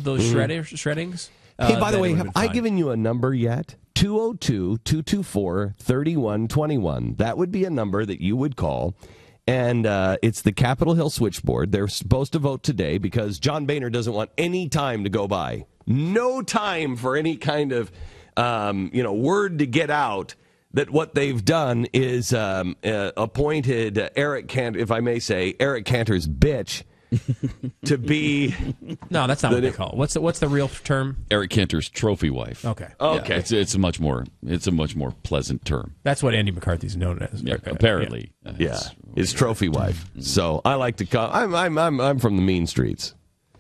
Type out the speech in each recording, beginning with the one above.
those shreddings. Hey, by the way, have I given you a number yet? 202-224-3121. That would be a number that you would call. And it's the Capitol Hill switchboard. They're supposed to vote today because John Boehner doesn't want any time to go by. No time for any kind of, word to get out that what they've done is appointed Eric Cantor, if I may say, Eric Cantor's bitch to be. No, that's not what they call it. What's the real term? Eric Cantor's trophy wife. Okay. Okay. Yeah, it's a much more pleasant term. That's what Andy McCarthy's known as. Yeah, apparently. His trophy wife. So I like to call. I'm from the mean streets.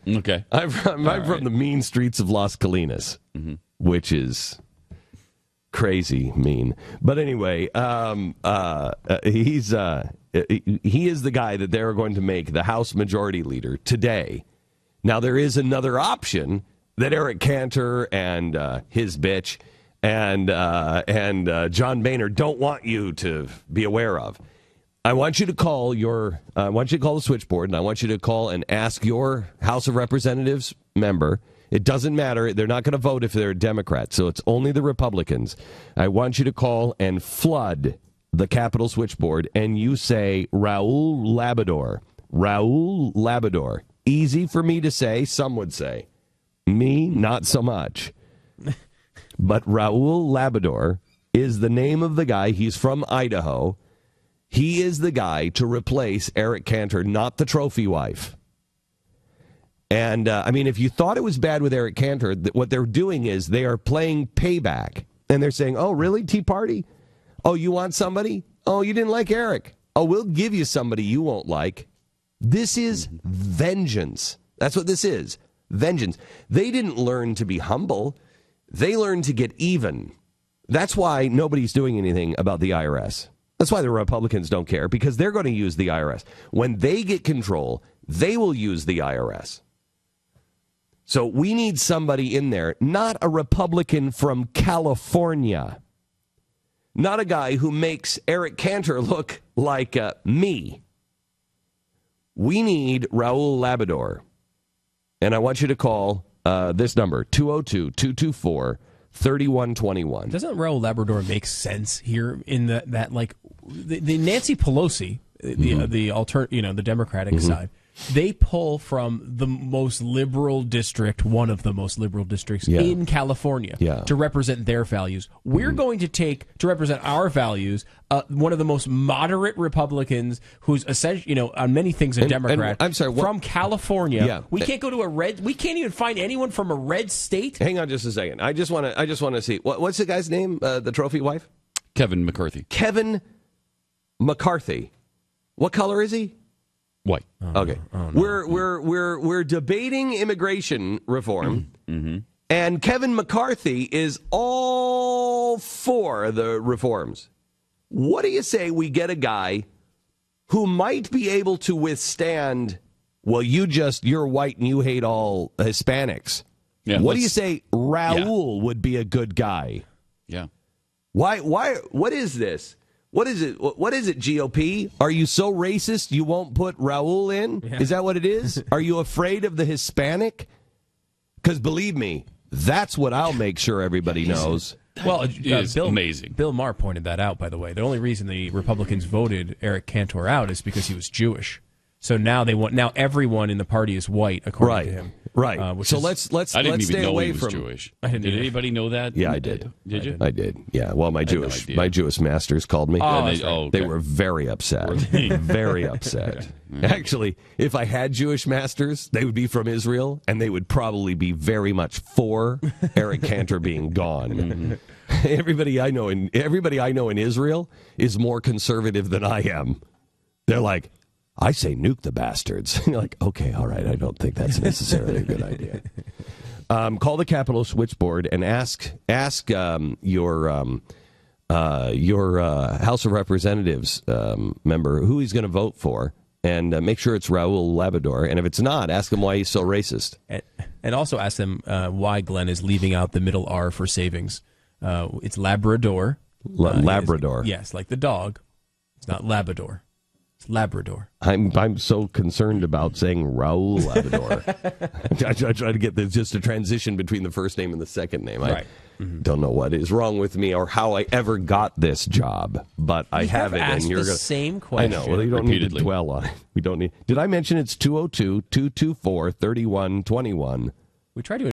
Okay. I'm from the mean streets of Las Colinas, which is crazy mean. But anyway, he is the guy that they're going to make the House Majority Leader today. Now, there is another option that Eric Cantor and his bitch and John Boehner don't want you to be aware of. I want you to call the switchboard, and I want you to call and ask your House of Representatives member. It doesn't matter. They're not going to vote if they're a Democrat, so it's only the Republicans. I want you to call and flood the Capitol switchboard, and you say Raul Labrador. Raul Labrador. Easy for me to say, some would say. Me, not so much. But Raul Labrador is the name of the guy. He's from Idaho. He is the guy to replace Eric Cantor, not the trophy wife. And, if you thought it was bad with Eric Cantor, what they're doing is they are playing payback. And they're saying, oh, really, Tea Party? Oh, you want somebody? Oh, you didn't like Eric. Oh, we'll give you somebody you won't like. This is vengeance. That's what this is. Vengeance. They didn't learn to be humble. They learned to get even. That's why nobody's doing anything about the IRS. That's why the Republicans don't care, because they're going to use the IRS. When they get control, they will use the IRS. So we need somebody in there, not a Republican from California, not a guy who makes Eric Cantor look like me. We need Raul Labrador. And I want you to call this number, 202-224-3121. Doesn't Raul Labrador make sense here in that like the Nancy Pelosi, the Democratic side, they pull from the most liberal district, one of the most liberal districts in California, to represent their values. We're going to take, to represent our values, one of the most moderate Republicans who's essentially, on many things a Democrat. I'm sorry, from California. Yeah. We can't go to we can't even find anyone from a red state. Hang on just a second. I just want to see. What's the guy's name? The trophy wife? Kevin McCarthy. Kevin McCarthy. What color is he? White. Okay. Oh, no. We're debating immigration reform, and Kevin McCarthy is all for the reforms. What do you say we get a guy who might be able to withstand, well, you're white and you hate all Hispanics. Yeah, what do you say Raul would be a good guy? Yeah. Why? What is this? What is it? What is it, GOP? Are you so racist you won't put Raul in? Yeah. Is that what it is? Are you afraid of the Hispanic? Because believe me, that's what I'll make sure everybody knows. Well, amazing. Bill Maher pointed that out, by the way. The only reason the Republicans voted Eric Cantor out is because he was Jewish. So now everyone in the party is white, according to him. Right. So let's I didn't stay even know away he was from Jewish. Did anybody know that? Yeah, I did. Did you? I did. Yeah. Well, my Jewish masters called me. They were very upset. Very upset. Actually, if I had Jewish masters, they would be from Israel, and they would probably be very much for Eric Cantor being gone. Everybody I know in Israel is more conservative than I am. They're like, I say nuke the bastards. You're like, okay, all right, I don't think that's necessarily a good idea. Call the Capitol switchboard and ask your House of Representatives member who he's going to vote for, and make sure it's Raul Labrador. And if it's not, ask him why he's so racist. And also ask them why Glenn is leaving out the middle R for savings. It's Labrador. Labrador. Yes, like the dog. It's not Labrador. It's Labrador. I'm so concerned about saying Raul Labrador. I try to get just a transition between the first name and the second name. Right. I don't know what is wrong with me or how I ever got this job, but I have it. Asked and you're the same question. I know. Well, you don't need to dwell on it. We don't need. Did I mention it's 202-224-3121? We tried to